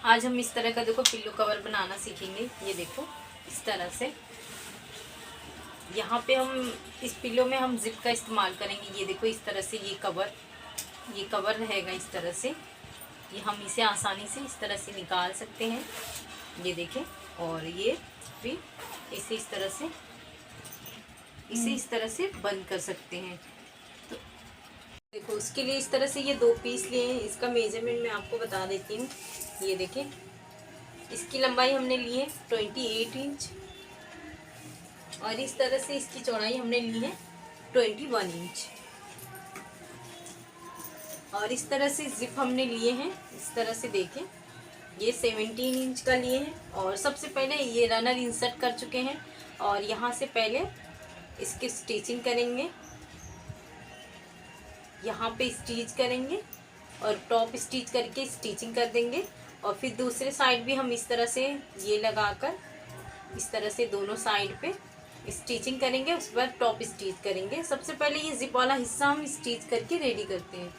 आज हम इस तरह का देखो पिल्लो कवर बनाना सीखेंगे। ये देखो इस तरह से यहाँ पे हम इस पिल्लो में हम जिप का इस्तेमाल करेंगे। ये देखो इस तरह से ये कवर रहेगा इस तरह से। ये हम इसे आसानी से इस तरह से निकाल सकते हैं। ये देखें, और ये फिर इसे इस तरह से बंद कर सकते हैं। तो देखो उसके लिए इस तरह से ये 2 पीस लिए हैं। इसका मेजरमेंट मैं आपको बता देती हूँ। ये देखें, इसकी लंबाई हमने ली है 28 इंच और इस तरह से इसकी चौड़ाई हमने ली है 21 इंच। और इस तरह से जिप हमने लिए हैं। इस तरह से देखें, ये 17 इंच का लिए हैं। और सबसे पहले ये रनर इंसर्ट कर चुके हैं और यहाँ से पहले इसकी स्टिचिंग करेंगे। यहाँ पे स्टिच करेंगे और टॉप स्टिच करके स्टिचिंग कर देंगे। और फिर दूसरे साइड भी हम इस तरह से ये लगाकर इस तरह से दोनों साइड पे स्टिचिंग करेंगे। उसके बाद टॉप स्टिच करेंगे। सबसे पहले ये जिप वाला हिस्सा हम स्टिच करके रेडी करते हैं।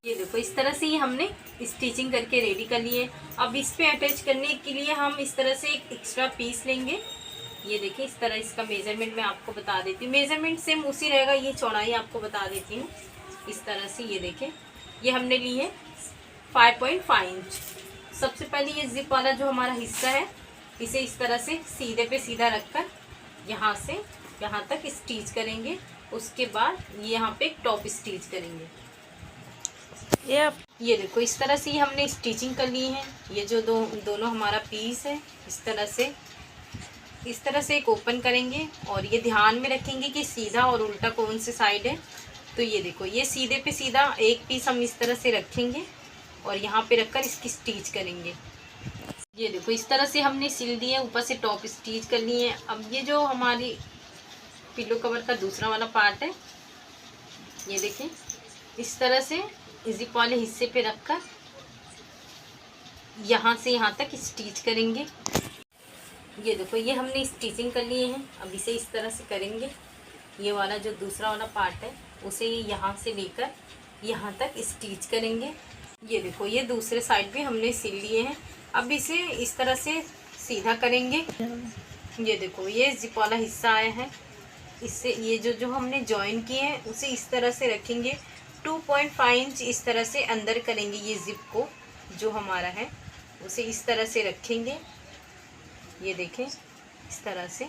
ये देखो इस तरह से ये हमने स्टिचिंग करके रेडी कर लिए। अब इस पे अटैच करने के लिए हम इस तरह से एक एक्स्ट्रा पीस लेंगे। ये देखिए इस तरह इसका मेजरमेंट मैं आपको बता देती हूँ। मेजरमेंट सेम उसी रहेगा, ये चौड़ाई आपको बता देती हूँ। इस तरह से ये देखें, ये हमने ली है 5.5 इंच। सबसे पहले ये जिप वाला जो हमारा हिस्सा है इसे इस तरह से सीधे पे सीधा रखकर यहाँ से यहाँ तक स्टिच करेंगे। उसके बाद ये यहाँ पे एक टॉप स्टिच करेंगे। ये देखो इस तरह से ये हमने स्टिचिंग कर ली है। ये जो दोनों हमारा पीस है इस तरह से एक ओपन करेंगे और ये ध्यान में रखेंगे कि सीधा और उल्टा कौन से साइड है। तो ये देखो ये सीधे पे सीधा एक पीस हम इस तरह से रखेंगे और यहाँ पे रखकर इसकी स्टिच करेंगे। ये देखो इस तरह से हमने सिल दिए, ऊपर से टॉप स्टिच कर लिए हैं। अब ये जो हमारी पिलो कवर का दूसरा वाला पार्ट है, ये देखें इस तरह से जिप वाले हिस्से पे रखकर यहाँ से यहाँ तक स्टिच करेंगे। ये देखो ये हमने स्टिचिंग कर लिए हैं। अब इसे इस तरह से करेंगे। ये वाला जो दूसरा वाला पार्ट है उसे यहाँ से लेकर यहाँ तक स्टिच करेंगे। ये देखो ये दूसरे साइड भी हमने सिल लिए हैं। अब इसे इस तरह से सीधा करेंगे। ये देखो ये जिप वाला हिस्सा आया है, इससे ये जो हमने जॉइन किए हैं उसे इस तरह से रखेंगे। 2.5 इंच इस तरह से अंदर करेंगे। ये जिप को जो हमारा है उसे इस तरह से रखेंगे। ये देखें इस तरह से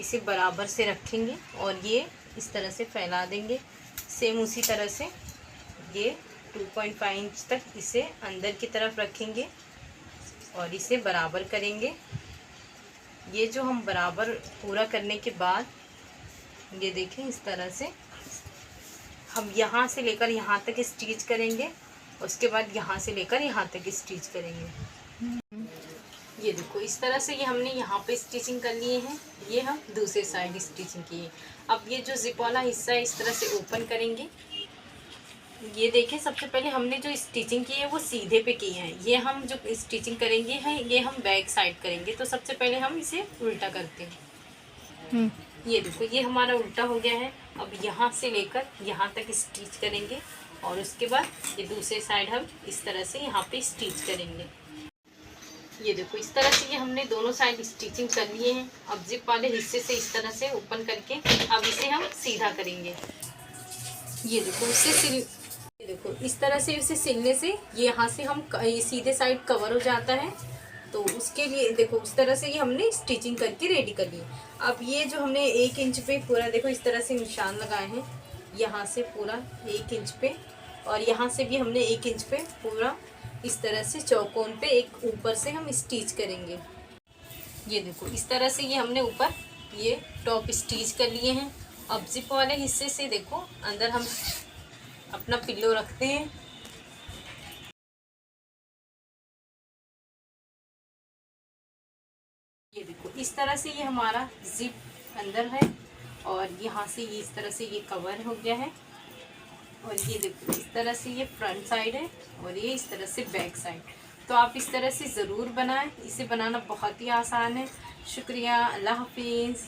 इसे बराबर से रखेंगे और ये इस तरह से फैला देंगे। सेम उसी तरह से ये 2.5 इंच तक इसे अंदर की तरफ रखेंगे और इसे बराबर करेंगे। ये जो हम बराबर पूरा करने के बाद ये देखें इस तरह से हम यहाँ से लेकर यहाँ तक स्टिच करेंगे। उसके बाद यहाँ से लेकर यहाँ तक स्टिच करेंगे। ये देखो इस तरह से ये हमने यहाँ पे स्टिचिंग कर लिए हैं। ये हम दूसरे साइड स्टिचिंग किए। अब ये जो जिप वाला हिस्सा है इस तरह से ओपन करेंगे। ये देखें सबसे पहले हमने जो स्टिचिंग की है वो सीधे पे की है। ये हम जो स्टिचिंग करेंगे हैं ये हम बैक साइड करेंगे। तो सबसे पहले हम इसे उल्टा करते हैं। ये देखो ये हमारा उल्टा हो गया है। अब यहाँ से लेकर यहाँ तक स्टिच करेंगे और उसके बाद ये दूसरे साइड हम इस तरह से यहाँ पे स्टिच करेंगे। ये देखो इस तरह से ये हमने दोनों साइड स्टिचिंग कर लिए हैं। अब जिप वाले हिस्से से इस तरह से ओपन करके अब इसे हम सीधा करेंगे। ये देखो इस तरह से इसे सिलने से ये यहाँ से हम सीधे साइड कवर हो जाता है। तो उसके लिए देखो उस तरह से ये हमने स्टिचिंग करके रेडी कर ली। अब ये जो हमने 1 इंच पे पूरा देखो इस तरह से निशान लगाए हैं, यहाँ से पूरा 1 इंच पे और यहाँ से भी हमने 1 इंच पे पूरा इस तरह से चौकोन पे एक ऊपर से हम स्टिच करेंगे। ये देखो इस तरह से ये हमने ऊपर ये टॉप स्टिच कर लिए हैं। अब जिप वाले हिस्से से देखो अंदर हम अपना पिल्लो रखते हैं। ये देखो इस तरह से ये हमारा जिप अंदर है और यहाँ से ये इस तरह से ये कवर हो गया है। और ये देखो इस तरह से ये फ्रंट साइड है और ये इस तरह से बैक साइड। तो आप इस तरह से ज़रूर बनाएं। इसे बनाना बहुत ही आसान है। शुक्रिया, अल्लाह हाफिज़।